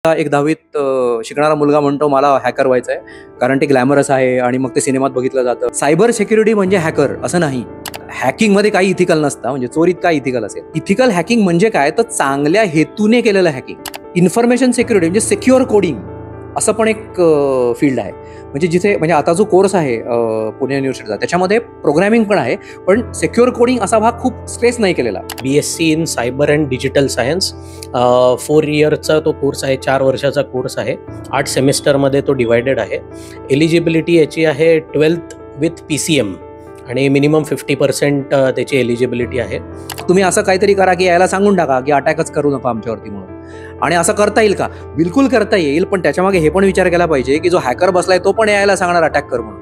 एक 10वीत शिकणारा मुलगा म्हणतो मला हॅकर व्हायचं आहे, कारण ते ग्लॅमरस आहे आणि मग ते सिनेमात बघितलं जातं. सायबर सिक्युरिटी म्हणजे हॅकर असं नाही. हॅकिंगमध्ये काही इथिकल नसतं, म्हणजे चोरीत काय इथिकल असेल. इथिकल हॅकिंग म्हणजे काय, तर चांगल्या हेतूने केलेलं हॅकिंग. इन्फॉर्मेशन सिक्युरिटी म्हणजे सिक्युअर कोडिंग असं पण एक फील्ड आहे. म्हणजे जिथे म्हणजे आता जो कोर्स आहे पुणे युनिव्हर्सिटीचा, त्याच्यामध्ये प्रोग्रॅमिंग पण आहे, पण सिक्युअर कोडिंग असा भाग खूप स्ट्रेस नाही केलेला. BSc in cyber and digital science 4 इयरचा तो कोर्स आहे, 4 वर्षाचा कोर्स आहे. 8 सेमिस्टरमध्ये तो डिवायडेड आहे. एलिजिबिलिटी याची आहे 12th विथ PCM आणि मिनिमम 50% त्याची एलिजिबिलिटी आहे. तुम्ही असं काहीतरी करा की यायला सांगून टाका की अटॅकच करू नका आमच्यावरती म्हणून. आणि असं करता येईल का? बिलकुल करता येईल, पण त्याच्यामागे हे पण विचार केला पाहिजे की जो हॅकर बसलाय तो पण यायला सांगणार अटॅक कर म्हणून.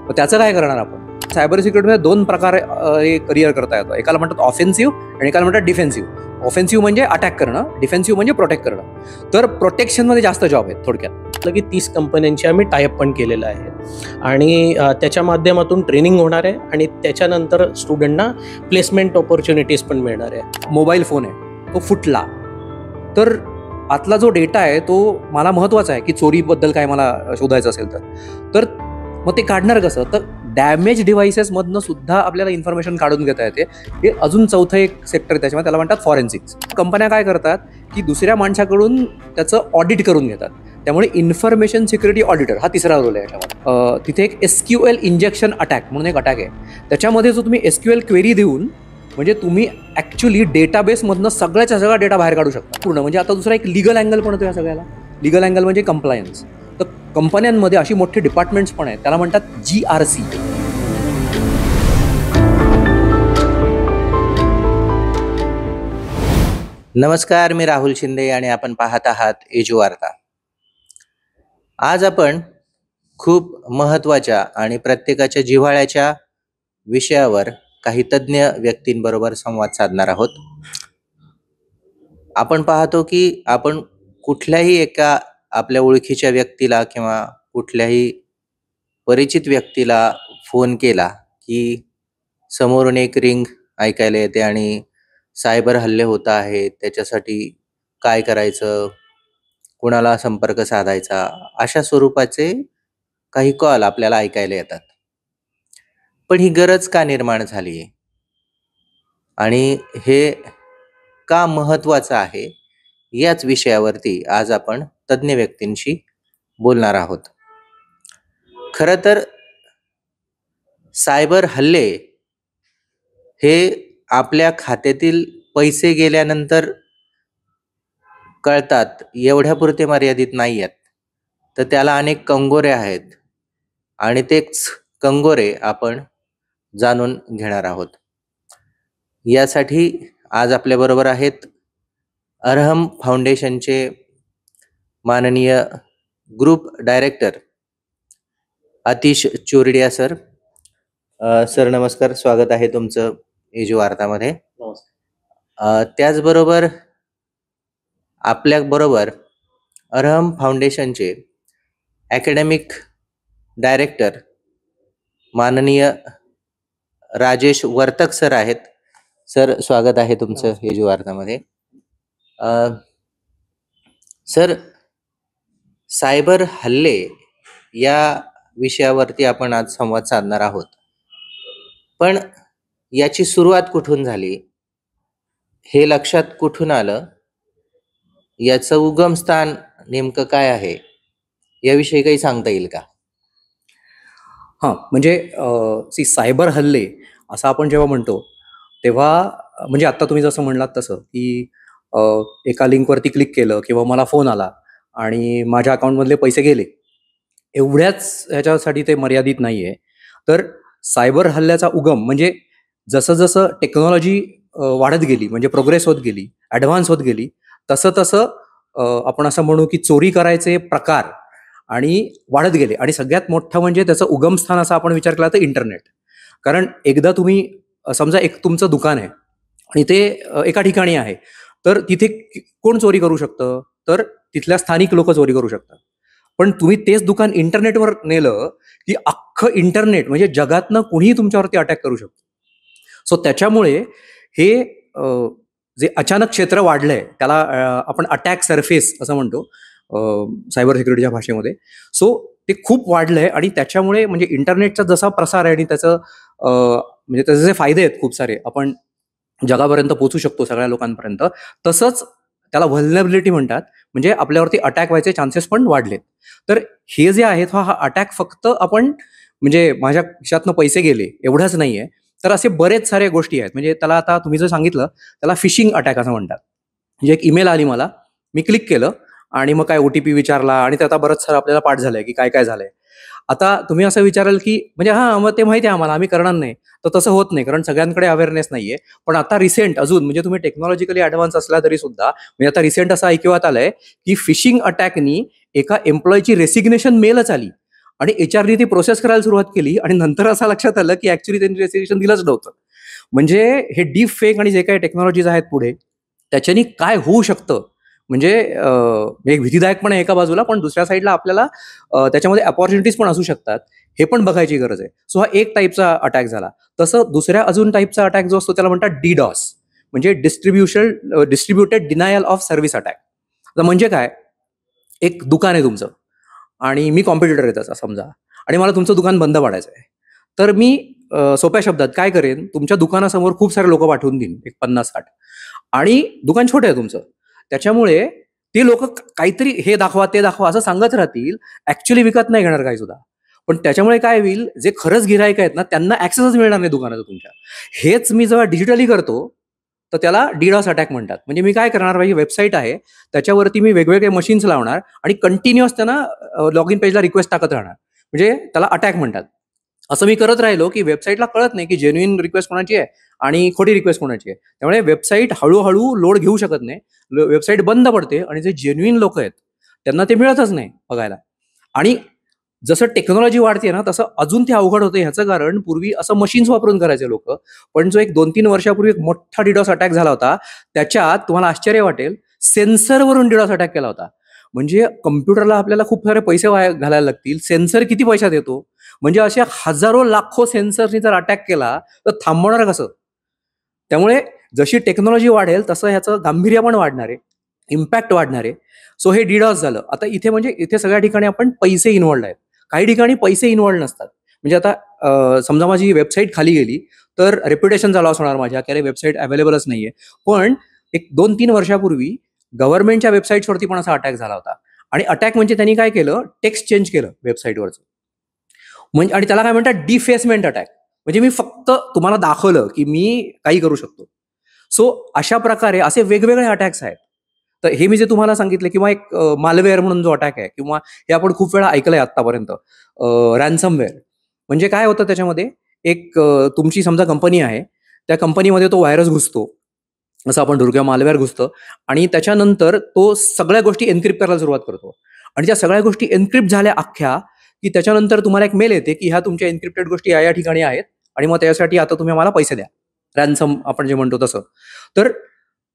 मग त्याचं काय करणार आपण? सायबर सिक्युरिटीमध्ये 2 प्रकारे करिअर करता येतं. एकाला म्हणतात ऑफेन्सिव्ह आणि एकाला म्हणतात डिफेन्सिव्ह. ऑफेन्सिव्ह म्हणजे अटॅक करणं, डिफेन्सिव्ह म्हणजे प्रोटेक्ट करणं. तर प्रोटेक्शनमध्ये जास्त जॉब आहेत थोडक्यात. की 30 कंपन्यांची आम्ही टायअप पण केलेलं आहे आणि त्याच्या माध्यमातून ट्रेनिंग होणार आहे आणि त्याच्यानंतर स्टुडंटना प्लेसमेंट ऑपॉर्च्युनिटीज पण मिळणार आहे. मोबाईल फोन आहे, तो फुटला तर आतला जो डेटा आहे तो मला महत्त्वाचा आहे की चोरीबद्दल काय मला शोधायचं असेल तर मग ते काढणार कसं? तर डॅमेज डिव्हाइसेसमधनं सुद्धा आपल्याला इन्फॉर्मेशन काढून घेता येते. हे अजून चौथं एक सेक्टर त्याच्यामध्ये, त्याला म्हणतात फॉरेन्सिक्स. कंपन्या काय करतात की दुसऱ्या माणसाकडून त्याचं ऑडिट करून घेतात. त्यामुळे इन्फॉर्मेशन सिक्युरिटी ऑडिटर हा तिसरा रोल आहे याच्यामध्ये. तिथे एक SQL इंजेक्शन अटॅक म्हणून एक अटॅक आहे. त्याच्यामध्ये जो तुम्ही SQL क्वेरी देऊन म्हणजे तुम्ही ॲक्च्युली डेटाबेसमधनं सगळ्याच्या सगळा डेटा बाहेर काढू शकता पूर्ण. म्हणजे आता दुसरा एक लिगल अँगल पण होतो या सगळ्याला. लिगल अँगल म्हणजे कंप्लायन्स. तर कंपन्यांमध्ये अशी मोठी डिपार्टमेंट्स पण आहेत, त्याला म्हणतात GRC. नमस्कार, मी राहुल शिंदे आणि आपण पाहत आहात एजू वार्ता. आज आपण खूप महत्त्वाच्या आणि प्रत्येकाच्या जिव्हाळ्याच्या विषयावर काही तज्ज्ञ व्यक्तींबरोबर संवाद साधणार आहोत. आपण पाहतो की आपण कुठल्याही एका आपल्या ओळखीच्या व्यक्तीला किंवा कुठल्याही परिचित व्यक्तीला फोन केला की समोरून एक रिंग ऐकायला येते आणि सायबर हल्ले होत आहेत, त्याच्यासाठी काय करायचं, कुणाला संपर्क साधायचा, अशा स्वरूपाचे काही कॉल आपल्याला ऐकायला येतात. पण ही गरज का निर्माण झाली आहे आणि हे का महत्त्वाचं आहे, याच विषयावरती आज आपण तज्ज्ञ व्यक्तींशी बोलणार आहोत. खरं तर सायबर हल्ले हे आपल्या खात्यातील पैसे गेल्यानंतर कळतात एवढ्यापुरते मर्यादित नाही आहेत, तर त्याला अनेक कंगोरे आहेत आणि तेच कंगोरे आपण जाणून घेणार आहोत. यासाठी आज आपल्याबरोबर आहेत अरहम फाउंडेशनचे माननीय group director Atish Chordia sir. Sir नमस्कार, स्वागत आहे तुमचं एजू वार्तामध्ये. त्याचबरोबर आपल्याबरोबर अरहम फाउंडेशनचे ॲकॅडमिक डायरेक्टर माननीय राजेश वर्तक सर आहेत. सर स्वागत आहे तुमचं एजू वार्तामध्ये. सर, सायबर हल्ले या विषयावरती आपण आज संवाद साधणार आहोत, पण याची सुरुवात कुठून झाली, हे लक्षात कुठून आलं, याचं उगमस्थान नेमकं काय आहे, याविषयी काही सांगता येईल का? म्हणजे सायबर हल्ले असं आपण जेव्हा म्हणतो तेव्हा म्हणजे आता तुम्ही जसं म्हणलात तसं की एका लिंकवरती क्लिक केलं किंवा मला फोन आला आणि माझ्या अकाउंटमधले पैसे गेले, एवढ्याच ह्याच्यासाठी ते मर्यादित नाही आहे. तर सायबर हल्ल्याचा उगम म्हणजे जसं जसं टेक्नॉलॉजी वाढत गेली, म्हणजे प्रोग्रेस होत गेली, ॲडव्हान्स होत गेली, तसं तसं आपण असं म्हणू की चोरी करायचे प्रकार आणि वाढत गेले. आणि सगळ्यात मोठं म्हणजे त्याचं उगमस्थान असा आपण विचार केला तर इंटरनेट. कारण एकदा तुम्ही समजा एक तुमचं दुकान आहे आणि ते एका ठिकाणी आहे, तर तिथे कोण चोरी करू शकतं? तर तिथल्या स्थानिक लोक चोरी करू शकतात. पण तुम्ही तेच दुकान इंटरनेटवर नेलं की अख्खं इंटरनेट म्हणजे जगातनं कुणीही तुमच्यावरती अटॅक करू शकतो. सो त्याच्यामुळे हे जे अचानक क्षेत्र वाढलंय त्याला आपण अटॅक सरफेस असं म्हणतो. सायबर सिक्युरिटीच्या भाषेमध्ये. सो ते खूप वाढलं आहे आणि त्याच्यामुळे म्हणजे इंटरनेटचा जसा प्रसार आहे आणि त्याचं म्हणजे त्याचे जे फायदे आहेत खूप सारे, आपण जगापर्यंत पोहोचू शकतो सगळ्या लोकांपर्यंत, तसंच त्याला व्हल्नरबिलिटी म्हणतात, म्हणजे आपल्यावरती अटॅक व्हायचे चान्सेस पण वाढलेत. तर हे जे आहेत हा अटॅक फक्त आपण म्हणजे माझ्या खिशातनं पैसे गेले एवढंच नाही आहे, तर असे बरेच सारे गोष्टी आहेत. म्हणजे त्याला आता तुम्ही जर सांगितलं त्याला फिशिंग अटॅक असं म्हणतात. म्हणजे एक ईमेल आली मला, मी क्लिक केलं आणि मग काय OTP विचारला आणि ते आता बरंच सारं आपल्याला पाठ झालंय की काय काय झालंय. आता तुम्ही असं विचाराल की म्हणजे हां, मग ते माहिती आहे आम्हाला, आम्ही करणार नाही. तर तसं होत नाही, कारण सगळ्यांकडे अवेअरनेस नाहीये. पण आता रिसेंट अजून म्हणजे तुम्ही टेक्नॉलॉजिकली ॲडव्हान्स असला तरी सुद्धा म्हणजे आता रिसेंट असं ऐकिवात आलंय की फिशिंग अटॅकनी एका एम्प्लॉयची रेसिग्नेशन मेलच आली आणि HRनी ती प्रोसेस करायला सुरुवात केली आणि नंतर असं लक्षात आलं की ऍक्च्युली त्यांनी रेसिग्नेशन दिलंच नव्हतं. म्हणजे हे डीप फेक आणि जे काही टेक्नॉलॉजीज आहेत पुढे, त्याच्यानी काय होऊ शकतं म्हणजे एक भीतीदायक पण आहे एका बाजूला, पण दुसऱ्या साईडला आपल्याला त्याच्यामध्ये अपॉर्च्युनिटीज पण असू शकतात, हे पण बघायची गरज आहे. सो हा एक टाईपचा अटॅक झाला. तसं दुसऱ्या अजून टाईपचा अटॅक जो असतो त्याला म्हणतात DDoS, म्हणजे distributed denial of service attack. आता म्हणजे काय, एक दुकान आहे तुमचं आणि मी कॉम्पिटिटर आहे त्याचा समजा, आणि मला तुमचं दुकान बंद पाडायचं आहे. तर मी सोप्या शब्दात काय करेन, तुमच्या दुकानासमोर खूप सारे लोक पाठवून देईन, एक 50-60, आणि दुकान छोटं आहे तुमचं, त्याच्यामुळे ते लोक काहीतरी हे दाखवा ते दाखवा असं सांगत राहतील, ऍक्च्युली विकत नाही घेणार काही सुद्धा. पण त्याच्यामुळे काय होईल, जे खरंच गिराईक आहेत ना त्यांना ऍक्सेसच मिळणार नाही दुकानाचं तुमच्या. हेच मी जेव्हा डिजिटली करतो तर त्याला DDoS अटॅक म्हणतात. म्हणजे मी काय करणार, माझी वेबसाईट आहे त्याच्यावरती मी वेगवेगळे मशीन्स लावणार आणि कंटिन्युअस त्यांना लॉग इन पेजला रिक्वेस्ट टाकत राहणार, म्हणजे त्याला अटॅक म्हणतात. असं मी करत राहिलो की वेबसाईटला कळत नाही की जेन्युइन रिक्वेस्ट कोणाची आहे आणि खोटी रिक्वेस्ट कोणाची आहे. त्यामुळे वेबसाईट हळूहळू लोड घेऊ शकत नाही, वेबसाईट बंद पडते आणि जे जेन्युइन लोक आहेत त्यांना ते मिळतच नाही बघायला. आणि जसं टेक्नॉलॉजी वाढते ना तसं अजून ते अवघड होतं. ह्याचं कारण, पूर्वी असं मशीन्स वापरून करायचे लोक, पण जो एक 2-3 वर्षापूर्वी एक मोठा DDoS अटॅक झाला होता, त्याच्यात तुम्हाला आश्चर्य वाटेल, सेन्सरवरून DDoS अटॅक केला होता. म्हणजे कम्प्युटरला आपल्याला खूप सारे पैसे घालायला लागतील, सेन्सर किती पैशात येतो. म्हणजे अशा हजारो लाखो सेन्सरनी जर अटॅक केला तर थांबवणार कसं. त्यामुळे जशी टेक्नॉलॉजी वाढेल तसं ह्याचं गांभीर्य पण वाढणार आहे, इम्पॅक्ट वाढणार आहे. सो हे DDoS झालं. आता इथे म्हणजे इथे सगळ्या ठिकाणी आपण पैसे इन्व्हॉल्ड आहेत, काही ठिकाणी पैसे इन्व्हॉल्ड नसतात. म्हणजे आता समजा माझी वेबसाईट खाली गेली तर रेप्युटेशनचा लॉस होणार माझ्या, की अरे वेबसाईट अवेलेबलच नाहीये. पण एक 2-3 वर्षापूर्वी गव्हर्नमेंटच्या वेबसाईट्सवरती पण असा अटॅक झाला होता. आणि अटॅक म्हणजे त्यांनी काय केलं, टेक्स्ट चेंज केलं वेबसाईटवरचं, म्हणजे, आणि त्याला काय म्हणतात डिफेसमेंट अटॅक. म्हणजे मी फक्त तुम्हाला दाखवलं की मी काही करू शकतो. सो अशा प्रकारे असे वेगवेगळे अटॅक्स आहेत. तर हे मी जे तुम्हाला सांगितले, किंवा एक मालवेअर म्हणून जो अटॅक आहे, किंवा हे आपण खूप वेळा ऐकलंय आतापर्यंत, रॅन्समवेअर. म्हणजे काय होतं त्याच्यामध्ये, एक तुमची समजा कंपनी आहे, त्या कंपनीमध्ये तो व्हायरस घुसतो, असं आपण धरू, किंवा मालवेअर घुसतं, आणि त्याच्यानंतर तो सगळ्या गोष्टी एन्क्रिप्ट करायला सुरुवात करतो. आणि त्या सगळ्या गोष्टी एन्क्रिप्ट झाल्या अख्ख्या की त्याच्यानंतर तुम्हाला एक मेल येते की ह्या तुमच्या एन्क्रिप्टेड गोष्टी या ठिकाणी आहेत आणि मग त्यासाठी आता तुम्ही आम्हाला पैसे द्या, रॅन्सम आपण जे म्हणतो तसं. तर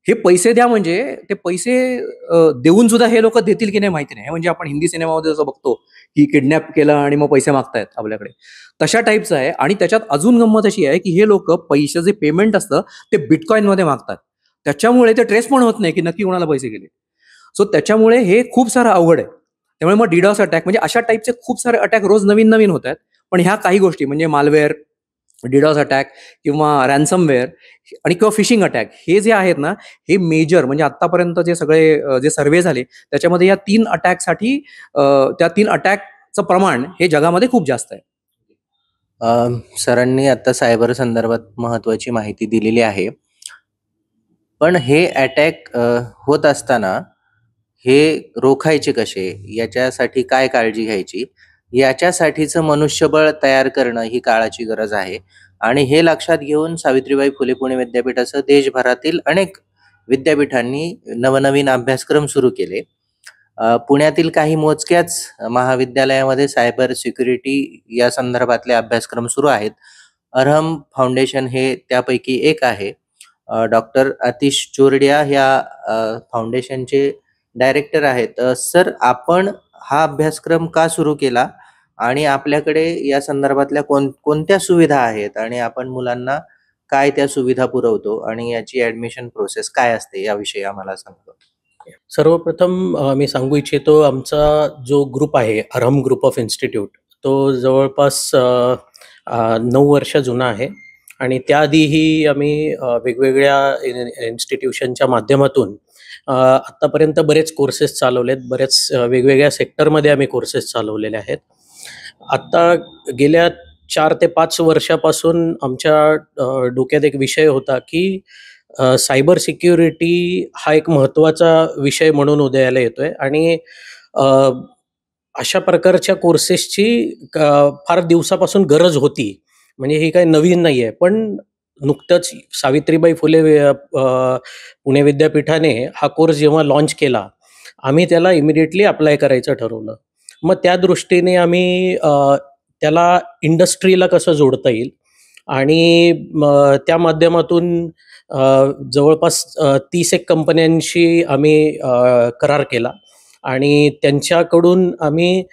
हे पैसे द्या म्हणजे ते पैसे देऊन सुद्धा हे लोक देतील की नाही माहिती नाही. म्हणजे आपण हिंदी सिनेमामध्ये जसं बघतो की किडनॅप केलं आणि मग पैसे मागतायत आपल्याकडे, तशा टाईपचं आहे. आणि त्याच्यात अजून गंमत अशी आहे की हे लोक पैसे जे पेमेंट असतं ते बिटकॉईनमध्ये मागतात, त्याच्यामुळे ते ट्रेस पण होत नाही की नक्की कोणाला पैसे गेले. सो त्याच्यामुळे हे खूप सारं अवघड आहे. त्यामुळे मग DDoS अटॅक म्हणजे अशा टाईपचे खूप सारे अटॅक रोज नवीन नवीन होत आहेत. पण ह्या काही गोष्टी म्हणजे मालवेअर, DDoS अटॅक किंवा रॅन्समवेअर आणि किंवा फिशिंग अटॅक, हे जे आहेत ना, हे मेजर म्हणजे आतापर्यंत जे सगळे जे सर्वे झाले त्याच्यामध्ये या 3 अटॅकसाठी त्या 3 अटॅकचं प्रमाण हे जगामध्ये खूप जास्त आहे. सरांनी आता सायबर संदर्भात महत्वाची माहिती दिलेली आहे. पण हे अटॅक होत असताना हे रोखायचे कसे, याच्यासाठी काय काळजी घ्यायची, याच्यासाठीचं मनुष्यबळ तयार करणं ही काळाची गरज आहे. आणि हे लक्षात घेऊन सावित्रीबाई फुले पुणे विद्यापीठासह देशभरातील अनेक विद्यापीठांनी नवनवीन अभ्यासक्रम सुरू केले. पुण्यातील काही मोजक्याच महाविद्यालयामध्ये सायबर सिक्युरिटी या संदर्भातले अभ्यासक्रम सुरू आहेत. अरहम फाउंडेशन हे त्यापैकी एक आहे. डॉक्टर आतिश चोरडिया ह्या फाउंडेशनचे डायरेक्टर आहेत. सर, आपण हा अभ्यासक्रम का सुरू केला आणि आपल्याकडे या संदर्भातल्या कोणत्या सुविधा आहेत आणि आपण मुलांना काय त्या सुविधा पुरवतो आणि याची ऍडमिशन प्रोसेस काय असते याविषयी आम्हाला सांगा. सर्वप्रथम मी सांगू इच्छितो, आमचा जो ग्रुप आहे, अरहम ग्रुप ऑफ इन्स्टिट्यूट, तो जवळपास 9 वर्ष जुना आहे आणि त्याआधीही आम्ही वेगवेगळ्या इन्स्टिट्यूशनच्या माध्यमातून आत्तापर्यंत बरेच कोर्सेस चालवलेत. बरेच वेगवेगळ्या सेक्टरमध्ये आम्ही कोर्सेस चालवलेले आहेत. आत्ता गेल्या 4 ते 5 वर्षापासून आमच्या डोक्यात एक विषय होता, की सायबर सिक्युरिटी हा एक महत्त्वाचा विषय म्हणून उदयाला येतोय आणि अ, अशा प्रकारच्या कोर्सेसची फार दिवसापासून गरज होती. म्हणजे ही काही नवीन नाही आहे. पण नुकतंच सावित्रीबाई फुले पुणे विद्यापीठाने हा कोर्स जेव्हा लॉन्च केला, आम्ही त्याला इमिडिएटली अप्लाय करायचं ठरवलं. मग त्या दृष्टीने आम्ही त्याला इंडस्ट्रीला कसं जोडता येईल आणि त्या माध्यमातून अ, जवळपास 30 एक कंपन्यांशी आम्ही करार केला आणि त्यांच्याकडून आम्ही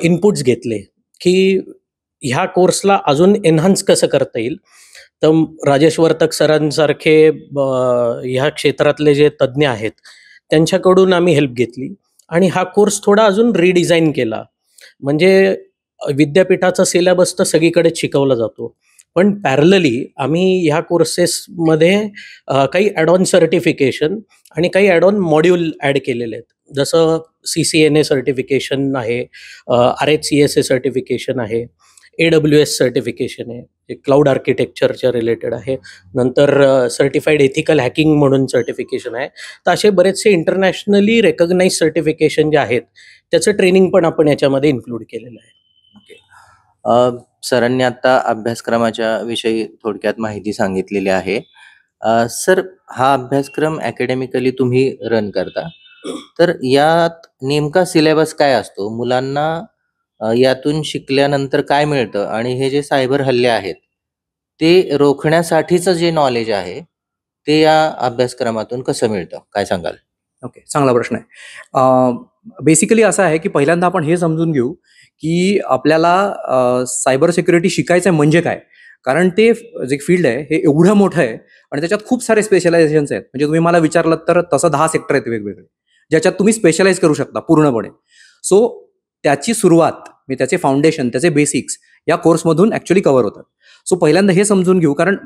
इनपुट्स घेतले, की ह्या कोर्सला अजून एन्हान्स कसं करता येईल. तर राजेश वर्तक सरांसारखे ह्या क्षेत्रातले जे तज्ज्ञ आहेत, त्यांच्याकडून आम्ही हेल्प घेतली आणि हा कोर्स थोडा अजून रिडिझाइन केला. म्हणजे विद्यापीठाचा सिलेबस तर सगळीकडेच शिकवला जातो. पण पॅरलली आम्ही ह्या कोर्सेसमध्ये काही ॲड ऑन सर्टिफिकेशन आणि काही ॲड ऑन मॉड्यूल ॲड केलेले आहेत. जसं CCNA सर्टिफिकेशन आहे, RHCSA सर्टिफिकेशन आहे, AWS सर्टिफिकेशन आहे, जे क्लाउड आर्किटेक्चरच्या रिलेटेड आहे. नंतर सर्टिफाईड एथिकल हॅकिंग म्हणून सर्टिफिकेशन आहे. तर असे बरेचसे इंटरनॅशनली रेकग्नाइज सर्टिफिकेशन जे आहेत, त्याचं ट्रेनिंग पण आपण याच्यामध्ये इन्क्लूड केलेलं आहे. सरांनी आता अभ्यासक्रमाच्या विषयी थोडक्यात माहिती सांगितलेली आहे. सर, हा अभ्यासक्रम अकॅडमिकली तुम्ही रन करता, तर यात नेमका सिलेबस काय असतो? मुलांना यातून शिकल्यानंतर काय मिळतं आणि हे जे सायबर हल्ले आहेत, ते रोखण्यासाठीचं जे नॉलेज आहे, ते या अभ्यासक्रमातून कसं मिळतं? काय सांगाल? ओके, चांगला प्रश्न आहे. बेसिकली असं आहे की पहिल्यांदा आपण हे समजून घेऊ की आपल्याला सायबर सिक्युरिटी शिकायचं आहे म्हणजे काय. कारण ते जे फील्ड आहे हे एवढं मोठं आहे आणि त्याच्यात खूप सारे स्पेशलायझेशन्स आहेत. म्हणजे तुम्ही मला विचारलं तर तसं 10 सेक्टर आहेत वेगवेगळे, ज्याच्यात तुम्ही स्पेशलाइज करू शकता पूर्णपणे. सो त्याची सुरुवात, मी त्याचे फाउंडेशन, त्याचे बेसिक्स या कोर्समधून ॲक्च्युली कव्हर होतात. सो पहिल्यांदा हे समजून घेऊ, कारण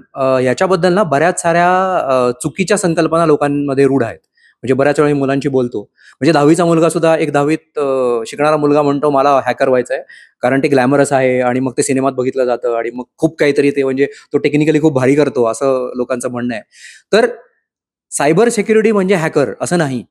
याच्याबद्दल ना बऱ्याच साऱ्या चुकीच्या संकल्पना लोकांमध्ये रूढ आहेत. म्हणजे बऱ्याच वेळा मी मुलांशी बोलतो. म्हणजे 10वीचा मुलगा सुद्धा, एक 10वीत शिकणारा मुलगा म्हणतो मला हॅकर व्हायचं आहे, कारण ते ग्लॅमरस आहे आणि मग ते सिनेमात बघितलं जातं आणि मग खूप काहीतरी ते, म्हणजे तो टेक्निकली खूप भारी करतो, असं लोकांचं म्हणणं आहे. तर सायबर सिक्युरिटी म्हणजे हॅकर असं नाही.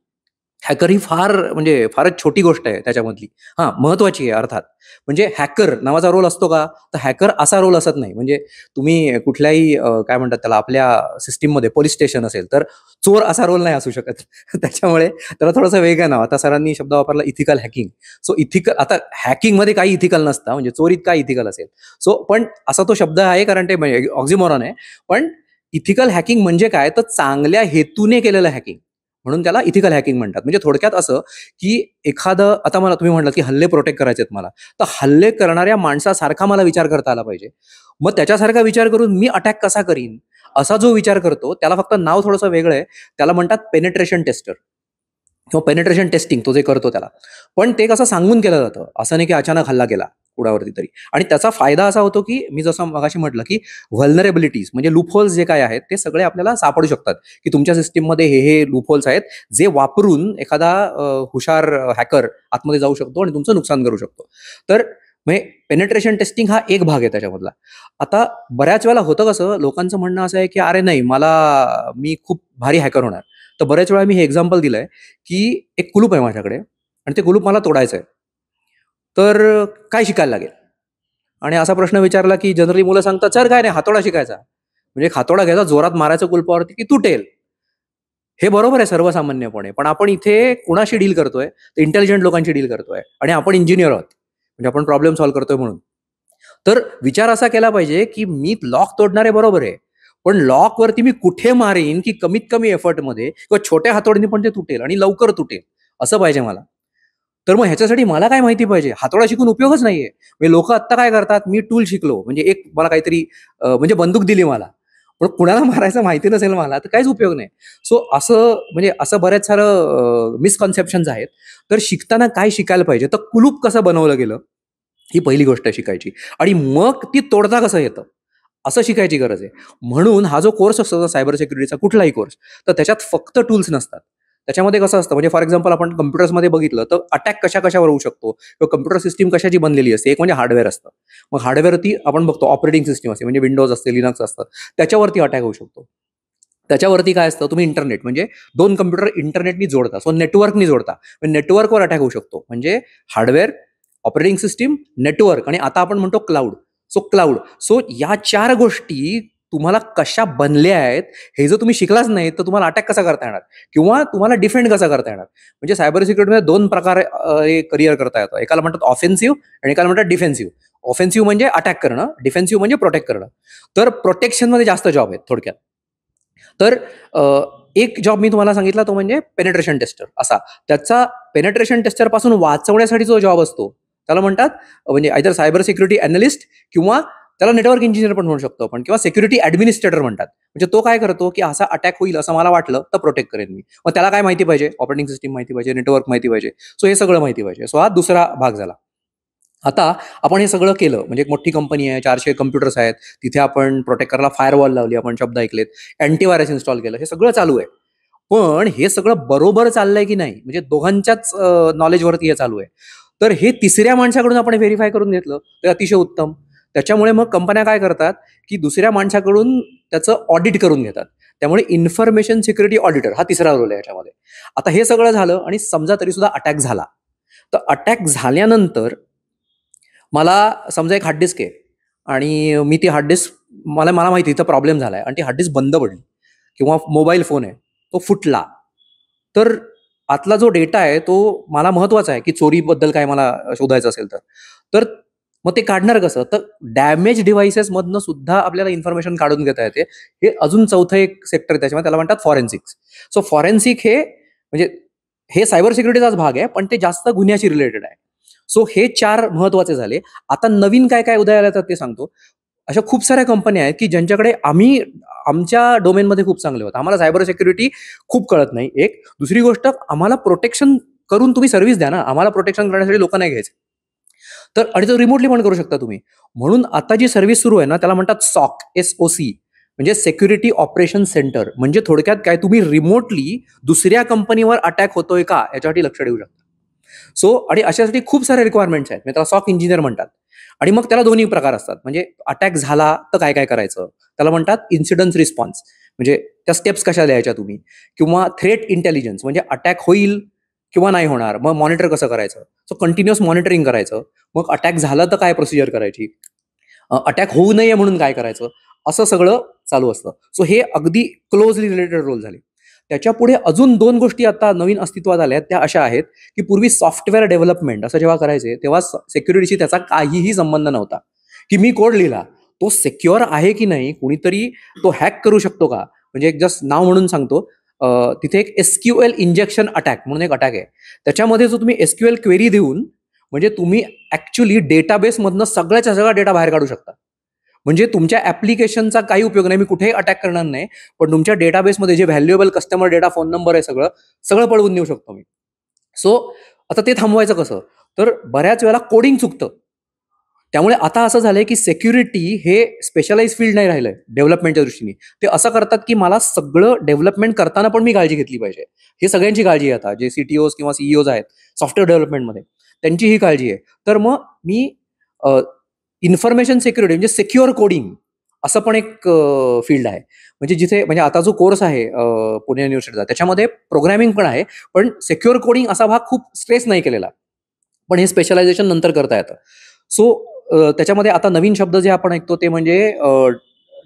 हॅकर ही म्हणजे फारच छोटी गोष्ट आहे त्याच्यामधली. हां, महत्त्वाची आहे अर्थात. म्हणजे हॅकर नावाचा रोल असतो का? तर हॅकर असा रोल असत नाही. म्हणजे तुम्ही कुठल्याही काय म्हणतात त्याला, आपल्या सिस्टीममध्ये पोलीस स्टेशन असेल तर चोर असा रोल नाही असू शकत. त्याच्यामुळे त्याला थोडंसं वेगळं नाव. आता सरांनी शब्द वापरला इथिकल हॅकिंग. सो इथिकल, आता हॅकिंगमध्ये काही इथिकल नसतं, म्हणजे चोरीत काय इथिकल असेल. सो पण असा तो शब्द आहे कारण ते ऑक्सिमॉरॉन आहे. पण इथिकल हॅकिंग म्हणजे काय, तर चांगल्या हेतूने केलेलं हॅकिंग, म्हणून त्याला इथिकल हॅकिंग म्हणतात. म्हणजे थोडक्यात असं की एखादं, आता मला तुम्ही म्हटलं की हल्ले प्रोटेक्ट करायचे आहेत मला, तर हल्ले करणाऱ्या माणसासारखा मला विचार करता आला पाहिजे. मग त्याच्यासारखा विचार करून मी अटॅक कसा करीन, असा जो विचार करतो त्याला फक्त नाव थोडंसं वेगळं आहे. त्याला म्हणतात पेनिट्रेशन टेस्टर किंवा पेनिट्रेशन टेस्टिंग, तो जे करतो त्याला. पण ते कसं सांगून केलं जातं, असं नाही की अचानक हल्ला केला कुणावरती तरी. आणि त्याचा फायदा असा होतो की मी जसं मगाशी म्हटलं की व्हल्नरेबिलिटीज म्हणजे लूपहोल्स जे काय आहेत ते सगळे आपल्याला सापडू शकतात, की तुमच्या सिस्टीममध्ये हे लूपहोल्स आहेत जे वापरून एखादा हुशार हॅकर आतमध्ये जाऊ शकतो आणि तुमचं नुकसान करू शकतो. तर म्हणजे पेनिट्रेशन टेस्टिंग हा एक भाग आहे त्याच्यामधला. आता बऱ्याच वेळेला होतं कसं, लोकांचं म्हणणं असं आहे की अरे नाही, मी खूप भारी हॅकर होणार. तर बऱ्याच वेळा मी हे एक्झाम्पल दिलंय की एक कुलूप आहे माझ्याकडे आणि ते कुलूप मला तोडायचं आहे. तर काय शिकायला लागेल? आणि असा प्रश्न विचारला की जनरली मुलं सांगतात, "सर काय नाही, हातोडा शिकायचा." म्हणजे एक हातोडा घ्यायचा, जोरात मारायचं कुलपावरती की तुटेल. हे बरोबर आहे सर्वसामान्यपणे. पण आपण इथे कुणाशी डील करतोय? तर इंटेलिजंट लोकांशी डील करतोय आणि आपण इंजिनिअर आहोत. म्हणजे आपण प्रॉब्लेम सॉल्व्ह करतोय म्हणून. तर विचार असा केला पाहिजे की मी लॉक तोडणारे बरोबर आहे. पण लॉकवरती मी कुठे मारीन की कमीत कमी एफर्टमध्ये किंवा छोट्या हातोडीने पण ते तुटेल आणि लवकर तुटेल, असं पाहिजे मला. तर मग ह्याच्यासाठी मला काय माहिती पाहिजे? हातोडा शिकून उपयोगच नाहीये. म्हणजे लोकं आत्ता काय करतात, मी टूल शिकलो म्हणजे एक मला काहीतरी म्हणजे बंदूक दिली मला. पण कुणाला मारायचं माहिती नसेल मला तर काहीच उपयोग नाही. सो असं म्हणजे असं बऱ्याच सारं मिसकॉन्सेप्शन्स आहेत. तर शिकताना काय शिकायला पाहिजे, तर कुलूप कसं बनवलं गेलं ही पहिली गोष्ट आहे शिकायची, आणि मग ती तोडता कसं येतं असं शिकायची गरज आहे. म्हणून हा जो कोर्स असतो ना सायबर सिक्युरिटीचा कुठलाही कोर्स, तर त्याच्यात फक्त टूल्स नसतात. त्याच्यामध्ये कसं असतं, म्हणजे फॉर एक्झाम्पल आपण कम्प्युटर्समध्ये बघितलं तर अटॅक कशा कशावर होऊ शकतो किंवा कम्प्युटर सिस्टीम कशाची बनलेली असते. एक म्हणजे हार्डवेअर असतं. मग हार्डवेअरती आपण बघतो ऑपरेटिंग सिस्टीम असते, म्हणजे विंडोज असते, लिनक्स असतं, त्याच्यावरती अटॅक होऊ शकतो. त्याच्यावरती काय असतं, तुम्ही इंटरनेट म्हणजे दोन कम्प्युटर इंटरनेटनी जोडता, सो नेटवर्कनी जोडता, नेटवर्कवर अटॅक होऊ शकतो. म्हणजे हार्डवेअर, ऑपरेटिंग सिस्टीम, नेटवर्क, आणि आता आपण म्हणतो क्लाउड. सो या 4 गोष्टी तुम्हाला कशा बनल्या आहेत हे जर तुम्ही शिकलाच नाही तर तुम्हाला अटॅक कसा करता येणार किंवा तुम्हाला डिफेंड कसा करता येणार. म्हणजे सायबर सिक्युरिटीमध्ये 2 प्रकारे करिअर करता येतं. एकाला म्हणतात ऑफेन्सिव्ह आणि एकाला म्हणतात डिफेन्सिव्ह. ऑफेन्सिव्ह म्हणजे अटॅक करणं, डिफेन्सिव्ह म्हणजे प्रोटेक्ट करणं. तर प्रोटेक्शनमध्ये जास्त जॉब आहेत थोडक्यात. तर एक जॉब मी तुम्हाला सांगितला तो म्हणजे पेनेट्रेशन टेस्टर असा. त्याचा पेनेट्रेशन टेस्टर पासून वाचवण्यासाठी जो जॉब असतो त्याला म्हणतात म्हणजे आयदर सायबर सिक्युरिटी अॅनालिस्ट किंवा त्याला नेटवर्क इंजिनियर पण म्हणू शकतो आपण, किंवा सिक्युरिटी ॲडमिनिस्ट्रेटर म्हणतात. म्हणजे तो काय करतो की असा अटॅक होईल असं मला वाटलं तर प्रोटेक्ट करेन मी. मग त्याला काय माहिती पाहिजे, ऑपरेटिंग सिस्टीम माहिती पाहिजे, नेटवर्क माहिती पाहिजे. सो हे सगळं माहिती पाहिजे. सो हा दुसरा भाग झाला. आता आपण हे सगळं केलं, म्हणजे एक मोठी कंपनी आहे, 400 कम्प्युटर्स आहेत, तिथे आपण प्रोटेक्ट करायला फायरवॉल लावली, आपण शब्द ऐकलेत, अँटीव्हायरस इन्स्टॉल केलं, हे सगळं चालू आहे. पण हे सगळं बरोबर चाललंय की नाही, म्हणजे दोघांच्याच नॉलेजवरती हे चालू आहे. तर हे तिसऱ्या माणसाकडून आपण व्हेरीफाय करून घेतलं तर अतिशय उत्तम. त्याच्यामुळे मग कंपन्या काय करतात की दुसऱ्या माणसाकडून त्याचं ऑडिट करून घेतात. त्यामुळे इन्फॉर्मेशन सिक्युरिटी ऑडिटर हा तिसरा रोल आहे याच्यामध्ये. आता हे सगळं झालं आणि समजा तरी सुद्धा अटॅक झाला, तर अटॅक झाल्यानंतर मला समजा एक हार्ड डिस्क आहे आणि मी ती हार्ड डिस्क मला मला माहिती इथं प्रॉब्लेम झालाय आणि ती हार्ड डिस्क बंद पडली, किंवा मोबाईल फोन आहे तो फुटला, तर आतला जो डेटा आहे तो मला महत्वाचा आहे की चोरीबद्दल काय मला शोधायचं असेल तर मग ते काढणार कसं, तर डॅमेज डिव्हाइसेस मधनं सुद्धा आपल्याला इन्फॉर्मेशन काढून घेता येते. हे अजून चौथं एक सेक्टर आहे, त्याच्यामध्ये त्याला म्हणतात फॉरेन्सिक्स. सो फॉरेन्सिक हे म्हणजे हे सायबर सिक्युरिटीचाच भाग आहे, पण ते जास्त गुन्ह्याशी रिलेटेड आहे. सो हे 4 महत्वाचे झाले. आता नवीन काय काय उदयाला येतात ते सांगतो. अशा खूप साऱ्या कंपन्या आहेत की ज्यांच्याकडे आम्ही आमच्या डोमेनमध्ये खूप चांगले होतं, आम्हाला सायबर सिक्युरिटी खूप कळत नाही. एक दुसरी गोष्ट, आम्हाला प्रोटेक्शन करून तुम्ही सर्व्हिस द्या ना, आम्हाला प्रोटेक्शन करण्यासाठी लोक नाही घ्यायचे. तर आणि तो रिमोटली पण करू शकता तुम्ही. म्हणून आता जी सर्व्हिस सुरू आहे ना त्याला म्हणतात सॉक, SOC, म्हणजे सिक्युरिटी ऑपरेशन सेंटर. म्हणजे थोडक्यात काय, तुम्ही रिमोटली दुसऱ्या कंपनीवर अटॅक होतोय का याच्यासाठी लक्ष देऊ शकता. सो आणि अशासाठी खूप सारे रिक्वायरमेंट्स आहेत, म्हणजे त्याला सॉक इंजिनियर म्हणतात. आणि मग त्याला दोन्ही प्रकार असतात, म्हणजे अटॅक झाला तर काय काय करायचं, त्याला म्हणतात इन्सिडन्स रिस्पॉन्स, म्हणजे त्या स्टेप्स कशा द्यायच्या तुम्ही, किंवा थ्रेट इंटेलिजन्स, म्हणजे अटॅक होईल किंवा नाही होणार, मग मॉनिटर कसं करायचं. सो कंटिन्युअस मॉनिटरिंग करायचं. मग अटॅक झालं तर काय प्रोसिजर करायची, अटॅक होऊ नये म्हणून काय करायचं, असं सगळं चालू असतं. सो हे अगदी क्लोजली रिलेटेड रोल झाले. त्याच्या पुढे अजून 2 गोष्टी आता नवीन अस्तित्वात आल्या, त्या अशा आहेत की पूर्वी सॉफ्टवेअर डेव्हलपमेंट असं जेव्हा करायचे तेव्हा सिक्युरिटीशी त्याचा काहीही संबंध नव्हता. की मी कोड लिहिला, तो सिक्युअर आहे की नाही, कुणीतरी तो हॅक करू शकतो का. म्हणजे एक जस्ट नाव म्हणून सांगतो, तिथे एक SQL इंजेक्शन अटॅक म्हणून एक अटॅक आहे. त्याच्यामध्ये जो तुम्ही SQL क्वेरी देऊन म्हणजे तुम्ही ऍक्च्युली डेटाबेसमधनं सगळ्याच्या सगळा डेटा बाहेर काढू शकता. म्हणजे तुमच्या ऍप्लिकेशनचा काही उपयोग नाही, मी कुठेही अटॅक करणार नाही, पण तुमच्या डेटाबेसमध्ये जे valuable customer data, phone number आहे, सगळं सगळं पळवून नेऊ शकतो मी. सो आता ते थांबवायचं कसं, तर बऱ्याच वेळेला कोडिंग चुकतं. त्यामुळे आता असं झालंय की सिक्युरिटी हे स्पेशलाइज फील्ड नाही राहिलंय डेव्हलपमेंटच्या दृष्टीने. ते असं करतात की मला सगळं डेव्हलपमेंट करताना पण मी काळजी घेतली पाहिजे. हे सगळ्यांची काळजी आहे आता, जे CTOs किंवा CEOs आहेत सॉफ्टवेअर डेव्हलपमेंटमध्ये, त्यांची ही काळजी आहे. तर मग मी इन्फॉर्मेशन सिक्युरिटी म्हणजे सिक्युअर कोडिंग असं पण एक फील्ड आहे. म्हणजे जिथे म्हणजे आता जो कोर्स आहे पुणे युनिव्हर्सिटीचा, त्याच्यामध्ये प्रोग्रॅमिंग पण आहे, पण सिक्युअर कोडिंग असा भाग खूप स्ट्रेस नाही केलेला, पण हे स्पेशलायझेशन नंतर करता येतं. सो त्याच्यामध्ये आता नवीन शब्द जे आपण ऐकतो ते म्हणजे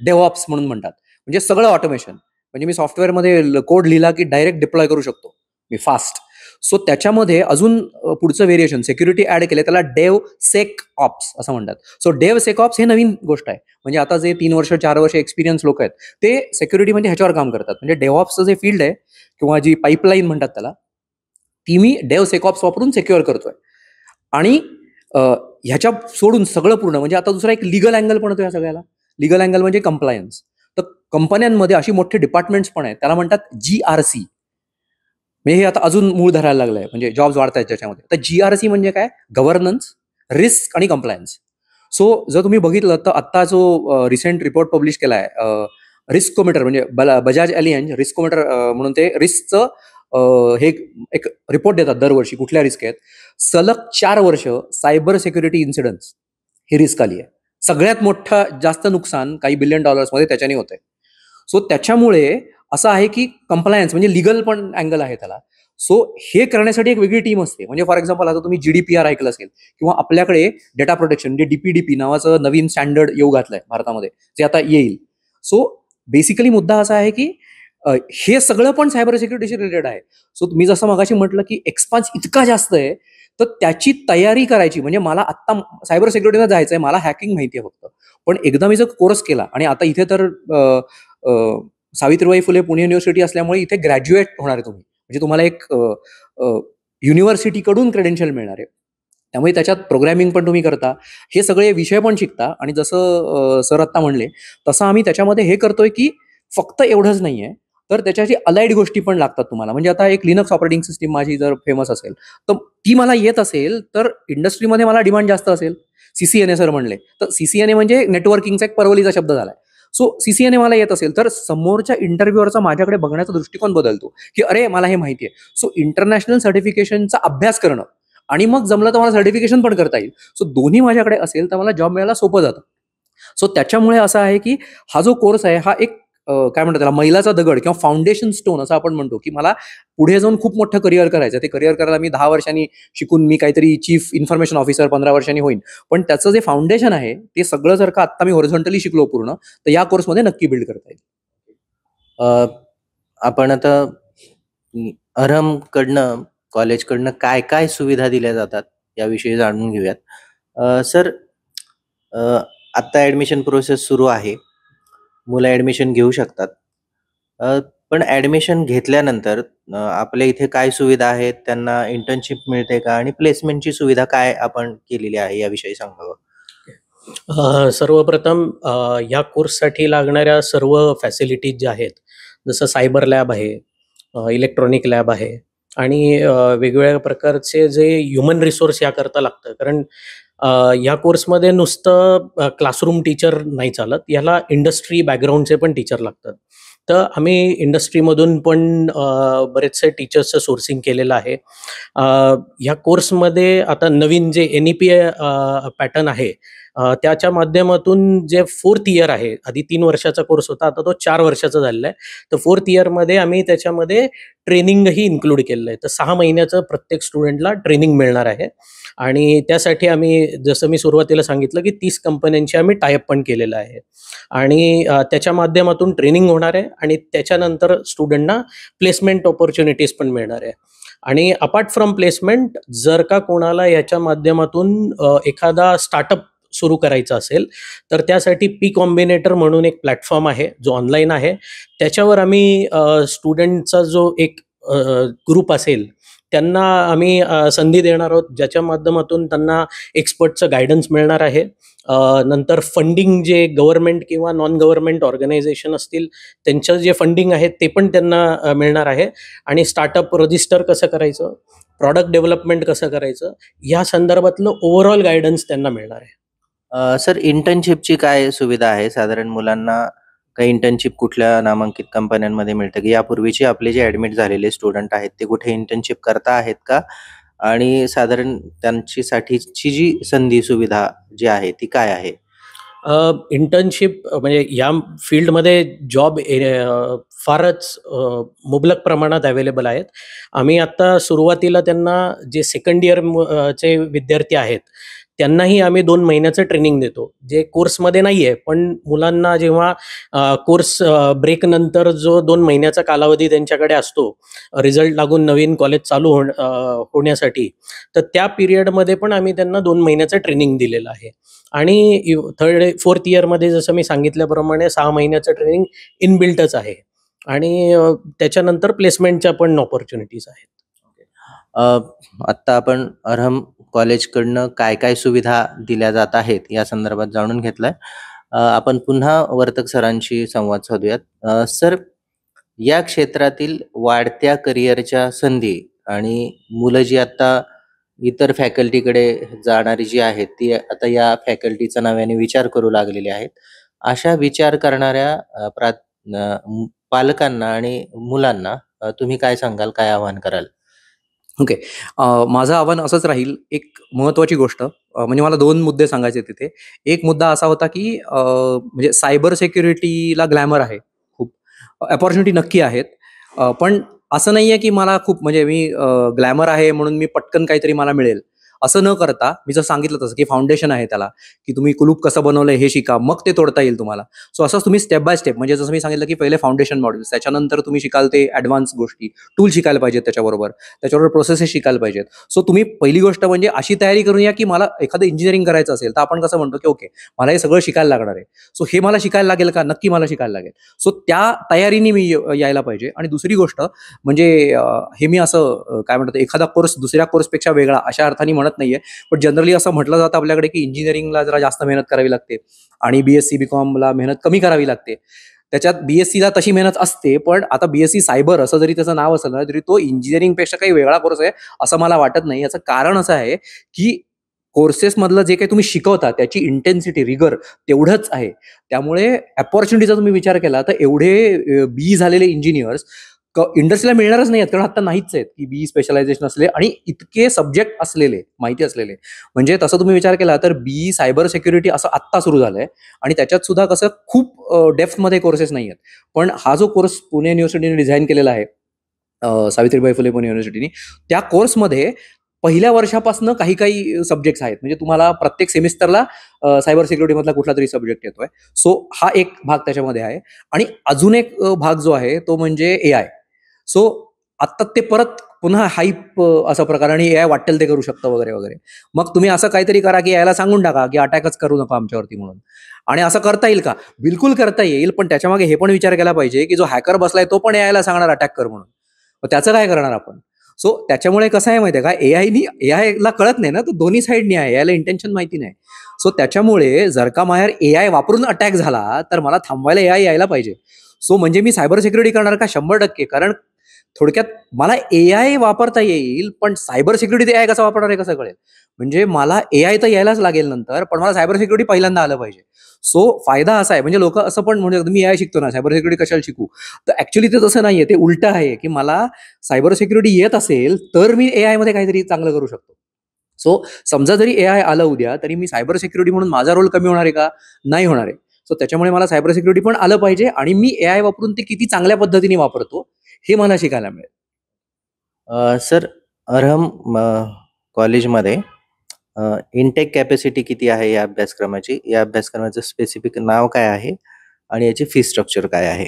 डेव्हऑप्स म्हणून म्हणतात. म्हणजे सगळं ऑटोमेशन, म्हणजे मी सॉफ्टवेअरमध्ये कोड लिहिला की डायरेक्ट डिप्लॉय करू शकतो मी फास्ट. सो त्याच्यामध्ये अजून पुढचं व्हेरिएशन सिक्युरिटी ऍड केले, त्याला DevSecOps असं म्हणतात. सो DevSecOps हे नवीन गोष्ट आहे. म्हणजे आता जे 3 वर्ष 4 वर्ष एक्सपिरियन्स लोक आहेत ते सिक्युरिटी म्हणजे ह्याच्यावर काम करतात. म्हणजे डेव्हऑप्सचं जे फील्ड आहे किंवा जी पाईपलाईन म्हणतात त्याला, ती मी DevSecOps वापरून सिक्युअर करतोय. आणि ह्याच्या सोडून सगळं पूर्ण म्हणजे आता दुसरा एक लिगल अँगल पण होतो या सगळ्याला. लिगल अँगल म्हणजे कंप्लायन्स. तर कंपन्यांमध्ये अशी मोठे डिपार्टमेंट्स पण आहेत, त्याला म्हणतात GRC. म्हणजे हे आता अजून मूळ धरायला लागलंय, म्हणजे जॉब्स वाढतायत त्याच्यामध्ये. तर GRC म्हणजे काय? गव्हर्नन्स, रिस्क आणि कंप्लायन्स. सो जर तुम्ही बघितलं तर आता जो रिसेंट रिपोर्ट पब्लिश केलाय, रिस्कोमीटर म्हणजे बजाज अलियन्स रिस्कोमीटर म्हणून ते रिस्कचं हे एक रिपोर्ट देतात दरवर्षी, कुठल्या रिस्क आहेत. सलग 4 वर्ष सायबर सिक्युरिटी इन्सिडन्स ही रिस्क आली आहे. सगळ्यात मोठं जास्त नुकसान काही $1 बिलियन मध्ये त्याच्याने होतंय. सो त्याच्यामुळे असं आहे की कंप्लायन्स म्हणजे लिगल पण अँगल आहे त्याला. सो हे करण्यासाठी एक वेगळी टीम असते. म्हणजे फॉर एक्झाम्पल आता तुम्ही GDPR ऐकलं असेल, किंवा आपल्याकडे डेटा प्रोटेक्शन म्हणजे DPDP नावाचं नवीन स्टँडर्ड येऊ घातलंय भारतामध्ये, जे आता येईल. सो बेसिकली मुद्दा असा आहे की हे सगळं पण सायबर सिक्युरिटीशी रिलेटेड आहे. सो मी जसं मगाशी म्हटलं की एक्सपान्स इतका जास्त आहे, तर त्याची तयारी करायची. म्हणजे मला आत्ता सायबर सिक्युरिटीला जायचंय, मला हॅकिंग माहिती आहे फक्त, पण एकदा मी जर कोर्स केला, आणि आता इथे तर सावित्रीबाई फुले पुणे युनिव्हर्सिटी असल्यामुळे इथे ग्रॅज्युएट होणार आहे तुम्ही, म्हणजे तुम्हाला एक युनिव्हर्सिटीकडून क्रेडेन्शियल मिळणार आहे. त्यामुळे त्याच्यात प्रोग्रॅमिंग पण तुम्ही करता, हे सगळे विषय पण शिकता. आणि जसं सर आत्ता म्हणले तसं आम्ही त्याच्यामध्ये हे करतोय की फक्त एवढंच नाहीये, तर त्याच्याशी अलाइड गोष्टी पण लागतात तुम्हाला. म्हणजे आता एक लिनक्स ऑपरेटिंग सिस्टीम माझी जर फेमस असेल, तर ती मला येत असेल, तर इंडस्ट्रीमध्ये मला डिमांड जास्त असेल. CCNA सर म्हणले, तर CCNA म्हणजे नेटवर्किंगचा एक परवलीचा शब्द झालाय. सो CCNA मला येत असेल, तर समोरच्या इंटरव्ह्यूअरचा माझ्याकडे बघण्याचा दृष्टिकोन बदलतो, की अरे मला हे माहिती आहे. सो इंटरनॅशनल सर्टिफिकेशनचा अभ्यास करणं, आणि मग जमलं तर मला सर्टिफिकेशन पण करता येईल. सो दोन्ही माझ्याकडे असेल तर मला जॉब मिळायला सोपं जातं. सो त्याच्यामुळे असं आहे की हा जो कोर्स आहे हा एक काय म्हणतात त्याला, मैलाचा दगड किंवा फाउंडेशन स्टोन असं आपण म्हणतो, की मला पुढे जाऊन खूप मोठं करिअर करायचं. ते करिअर करायला मी 10 वर्षांनी शिकून मी काहीतरी चीफ इन्फॉर्मेशन ऑफिसर 15 वर्षांनी होईन, पण त्याचं जे फाउंडेशन आहे ते सगळं जर का आता मी हॉरिझॉन्टली शिकलो पूर्ण, तर या कोर्समध्ये नक्की बिल्ड करता येईल. आपण आता अरहमकडनं, कॉलेजकडनं काय काय सुविधा दिल्या जातात याविषयी जाणून घेऊयात. सर, आत्ता ॲडमिशन प्रोसेस सुरू आहे. मुलं ॲडमिशन घेऊ शकतात. पण ॲडमिशन घेतल्यानंतर आपल्या इथे काय सुविधा आहेत? त्यांना इंटर्नशिप मिळते का? आणि प्लेसमेंटची सुविधा काय आपण केलेली आहे याविषयी सांगावं. सर्वप्रथम ह्या कोर्ससाठी लागणाऱ्या सर्व फॅसिलिटीज ज्या आहेत, जसं सायबर लॅब आहे, इलेक्ट्रॉनिक लॅब आहे, आणि वेगवेगळ्या प्रकारचे जे ह्युमन रिसोर्स याकरता लागतं. कारण ह्या कोर्समध्ये नुसतं क्लासरूम टीचर नाही चालत, याला इंडस्ट्री बॅकग्राऊंडचे पण टीचर लागतात. तर आम्ही इंडस्ट्रीमधून पण बरेचसे टीचर्सचं सोर्सिंग केलेलं आहे. ह्या कोर्समध्ये आता नवीन जे NEP पॅटर्न आहे, त्याच्या माध्यमातून जे 4th इयर आहे, आधी 3 वर्षाचा कोर्स होता, आता तो 4 वर्षाचा झालेला आहे. तर 4th इयरमध्ये आम्ही त्याच्यामध्ये ट्रेनिंगही इन्क्लूड केलेलं आहे. तर 6 महिन्याचं प्रत्येक स्टुडंटला ट्रेनिंग मिळणार आहे. आणि त्यासाठी आम्ही, जसं मी सुरुवातीला सांगितलं, की 30 कंपन्यांची आम्ही टायअप पण केलेलं आहे. आणि त्याच्या माध्यमातून ट्रेनिंग होणार आहे, आणि त्याच्यानंतर स्टुडंटना प्लेसमेंट ऑपॉर्च्युनिटीज पण मिळणार आहे. आणि अपार्ट फ्रॉम प्लेसमेंट, जर का कोणाला याच्या माध्यमातून एखादा स्टार्टअप सुरू करायचा असेल, तर त्यासाठी पी कॉम्बिनेटर म्हणून एक प्लॅटफॉर्म आहे, जो ऑनलाईन आहे. त्याच्यावर आम्ही स्टुडंटचा जो एक ग्रुप असेल, त्यांना आम्ही संधी देणार आहोत, ज्याच्या माध्यमातून त्यांना एक्सपर्टचं गायडन्स मिळणार आहे. नंतर फंडिंग, जे गव्हर्नमेंट किंवा नॉन गव्हर्नमेंट ऑर्गनायझेशन असतील, त्यांचं जे फंडिंग आहे ते पण त्यांना मिळणार आहे. आणि स्टार्टअप रजिस्टर कसं करायचं, प्रॉडक्ट डेव्हलपमेंट कसं करायचं, या संदर्भातलं ओव्हरऑल गायडन्स त्यांना मिळणार आहे. सर, इंटर्नशिपची काय सुविधा आहे? साधारण मुलांना काही इंटर्नशिप कुठल्या नामांकित कंपन्यांमध्ये मिळतं, की यापूर्वीचे आपले जे ॲडमिट झालेले स्टुडंट आहेत ते कुठे इंटर्नशिप करता आहेत का? आणि साधारण त्यांची साठीची जी संधी सुविधा जी आहे ती काय आहे? इंटर्नशिप म्हणजे या फील्डमध्ये जॉब फारच मुबलक प्रमाणात अवेलेबल आहेत. आम्ही आत्ता सुरुवातीला त्यांना, जे सेकंड इयर चे विद्यार्थी आहेत, त्यांनाही आम्ही 2 महिन्याचं ट्रेनिंग देतो, जे कोर्समध्ये नाही आहे. पण मुलांना जेव्हा कोर्स ब्रेक नंतर जो 2 महिन्याचा कालावधी त्यांच्याकडे असतो, रिझल्ट लागून नवीन कॉलेज चालू होण्यासाठी, तर त्या पिरियडमध्ये पण आम्ही त्यांना 2 महिन्याचं ट्रेनिंग दिलेलं आहे. आणि 4th इयरमध्ये जसं मी सांगितल्याप्रमाणे 6 महिन्याचं ट्रेनिंग इनबिल्टच आहे. आणि त्याच्यानंतर प्लेसमेंटच्या पण ऑपॉर्च्युनिटीज आहेत. आत्ता आपण अरहम कॉलेजकडनं काय काय सुविधा दिल्या जात आहेत या संदर्भात जाणून घेतलंय. आपण पुन्हा वर्तक सरांशी संवाद साधूयात. सर, या क्षेत्रातील वाढत्या करिअरच्या संधी आणि मुलं जी आता इतर फॅकल्टीकडे जाणारी जी आहेत, ती आता या फॅकल्टीचा नव्याने विचार करू लागलेली आहेत. अशा विचार करणाऱ्या पालकांना आणि मुलांना तुम्ही काय सांगाल? काय आवाहन कराल? ओके. माझं आव्हान असंच राहील. एक महत्त्वाची गोष्ट म्हणजे मला 2 मुद्दे सांगायचे तिथे. एक मुद्दा असा होता, की म्हणजे सायबर सिक्युरिटीला ग्लॅमर आहे खूप. अपॉर्च्युनिटी नक्की आहेत. पण असं नाहीये, की मला खूप म्हणजे मी ग्लॅमर आहे म्हणून मी पटकन काहीतरी मला मिळेल. असं न करता मी जसं सांगितलं तसं, की फाउंडेशन आहे त्याला, की तुम्ही कुलूप कसं बनवलंय हे शिका. मग ते तोडता येईल तुम्हाला. सो असंच तुम्ही स्टेप बाय स्टेप म्हणजे जसं मी सांगितलं, की पहिले फाउंडेशन मॉड्यूल्स त्याच्यानंतर तुम्ही शिकाल ते ॲडव्हान्स गोष्टी, टूल शिकायला पाहिजेत त्याच्याबरोबर प्रोसेसेस शिकायला पाहिजेत. सो तुम्ही पहिली गोष्ट म्हणजे अशी तयारी करून या, की मला एखादं इंजिनिअरिंग करायचं असेल, तर आपण कसं म्हणतो, की ओके मला हे सगळं शिकायला लागणार आहे. सो हे मला शिकायला लागेल का? नक्की मला शिकायला लागेल. सो त्या तयारीने मी यायला पाहिजे. आणि दुसरी गोष्ट म्हणजे हे मी असं काय म्हणतात एखादा कोर्स दुसऱ्या कोर्सपेक्षा वेगळा अशा अर्थाने म्हणत नाहीये. पण जनरली असं म्हटलं जातं आपल्याकडे, की इंजिनिअरिंगला जरा जास्त मेहनत करावी लागते आणि BSc BComला मेहनत कमी करावी लागते. त्याच्यात BScला तशी मेहनत असते, पण आता BSc सायबर असं जरी त्याचं नाव असलं ना, तरी तो इंजिनिअरिंगपेक्षा काही वेगळा कोर्स आहे असं मला वाटत नाही. याचं कारण असं आहे, की कोर्सेसमधलं जे काही तुम्ही शिकवता त्याची इंटेन्सिटी, रिगर तेवढंच आहे. त्यामुळे अपॉर्च्युनिटीचा तुम्ही विचार केला तर एवढे BE झालेले इंजिनिअर्स इंडस्ट्रीला मिळणारच नाही आहेत, कारण आता नाहीच आहेत, की BE स्पेशलायझेशन असले आणि इतके सब्जेक्ट असलेले, माहिती असलेले. म्हणजे तसं तुम्ही विचार केला तर BE सायबर सिक्युरिटी असं आत्ता सुरू झालंय आणि त्याच्यात सुद्धा कसं खूप डेप्थमध्ये कोर्सेस नाही आहेत. पण हा जो कोर्स पुणे युनिव्हर्सिटीने डिझाईन केलेला आहे, सावित्रीबाई फुले पुणे युनिव्हर्सिटीने, त्या कोर्समध्ये पहिल्या वर्षापासून काही काही सब्जेक्ट्स आहेत. म्हणजे तुम्हाला प्रत्येक सेमिस्टरला सायबर सिक्युरिटीमधला कुठलातरी सब्जेक्ट येतोय. सो हा एक भाग त्याच्यामध्ये आहे. आणि अजून एक भाग जो आहे तो म्हणजे AI. सो आत्ता ते परत पुन्हा हाईप असा प्रकार आणि AI वाटेल ते करू शकतं वगैरे, वगैरे. मग तुम्ही असं काहीतरी करा, की याला सांगून टाका, की अटॅकच करू नका आमच्यावरती म्हणून. आणि असं करता येईल का? बिलकुल करता येईल, पण त्याच्यामागे हे पण विचार केला पाहिजे, की जो हॅकर बसलाय तो पण AIला सांगणार अटॅक कर म्हणून. मग त्याचं काय करणार आपण? सो त्याच्यामुळे कसं आहे माहिती आहे का, AIला कळत नाही ना, तो दोन्ही साईडनी आहे. याला इंटेन्शन माहिती नाही. सो त्याच्यामुळे जर का माझ्यावर AI वापरून अटॅक झाला, तर मला थांबवायला AI यायला पाहिजे. सो म्हणजे मी सायबर सिक्युरिटी करणार का? 100%. कारण थोडक्यात मला AI वापरता येईल, पण सायबर सिक्युरिटी AI कसा वापरणार आहे कसं कळेल? म्हणजे मला AI तर यायलाच लागेल नंतर, पण मला सायबर सिक्युरिटी पहिल्यांदा आलं पाहिजे. सो फायदा असा आहे, म्हणजे लोकं असं पण म्हणतात, मी AI शिकतो ना, सायबर सिक्युरिटी कशाला शिकू? तर ॲक्चुअली ते तसं नाहीये. ते उलटं आहे, की मला सायबर सिक्युरिटी येत असेल, तर मी AIमध्ये काहीतरी चांगलं करू शकतो. सो समजा जरी AI आलं उद्या, तरी मी सायबर सिक्युरिटी म्हणून माझा रोल कमी होणार आहे का? नाही होणार आहे. सो त्याच्यामुळे मला सायबर सिक्युरिटी पण आलं पाहिजे आणि मी AI वापरून ते किती चांगल्या पद्धतीने वापरतो, हे मला शिकायला मिळेल. सर, अरहम कॉलेजमध्ये इनटेक कॅपॅसिटी किती आहे या अभ्यासक्रमाची? या अभ्यासक्रमाचं स्पेसिफिक नाव काय आहे आणि याची फी स्ट्रक्चर काय आहे?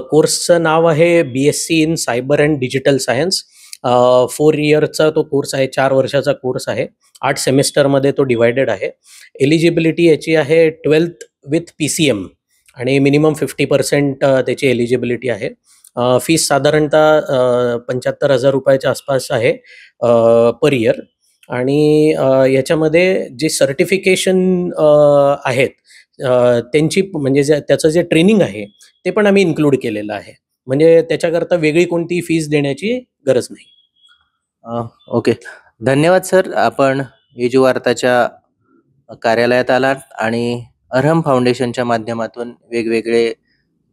कोर्सचं नाव आहे BSc in cyber and digital science. 4 इयरचा तो कोर्स आहे, 4 वर्षाचा कोर्स आहे. 8 सेमिस्टरमध्ये तो डिवायडेड आहे. एलिजिबिलिटी याची आहे 12th विथ PCM आणि मिनिमम 50% त्याची एलिजिबिलिटी आहे. फीस साधारणतः 75,000 रुपयाच्या आसपास आहे पर इयर. आणि याच्यामध्ये जे सर्टिफिकेशन आहेत त्यांची म्हणजे त्याचं जे ट्रेनिंग आहे ते पण आम्ही इन्क्लूड केलेलं आहे. म्हणजे त्याच्याकरता वेगळी कोणती फीस देण्याची गरज नाही. ओके. धन्यवाद सर. आपण एजू वार्ताच्या कार्यालयात आलात आणि अरहम फाउंडेशनच्या माध्यमातून वेगवेगळे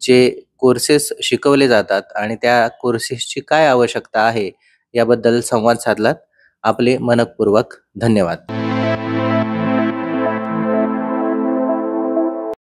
जे कोर्सेस शिकवले जातात आणि त्या कोर्सेसची काय आवश्यकता आहे याबद्दल संवाद साधलात. आपले मनःपूर्वक धन्यवाद.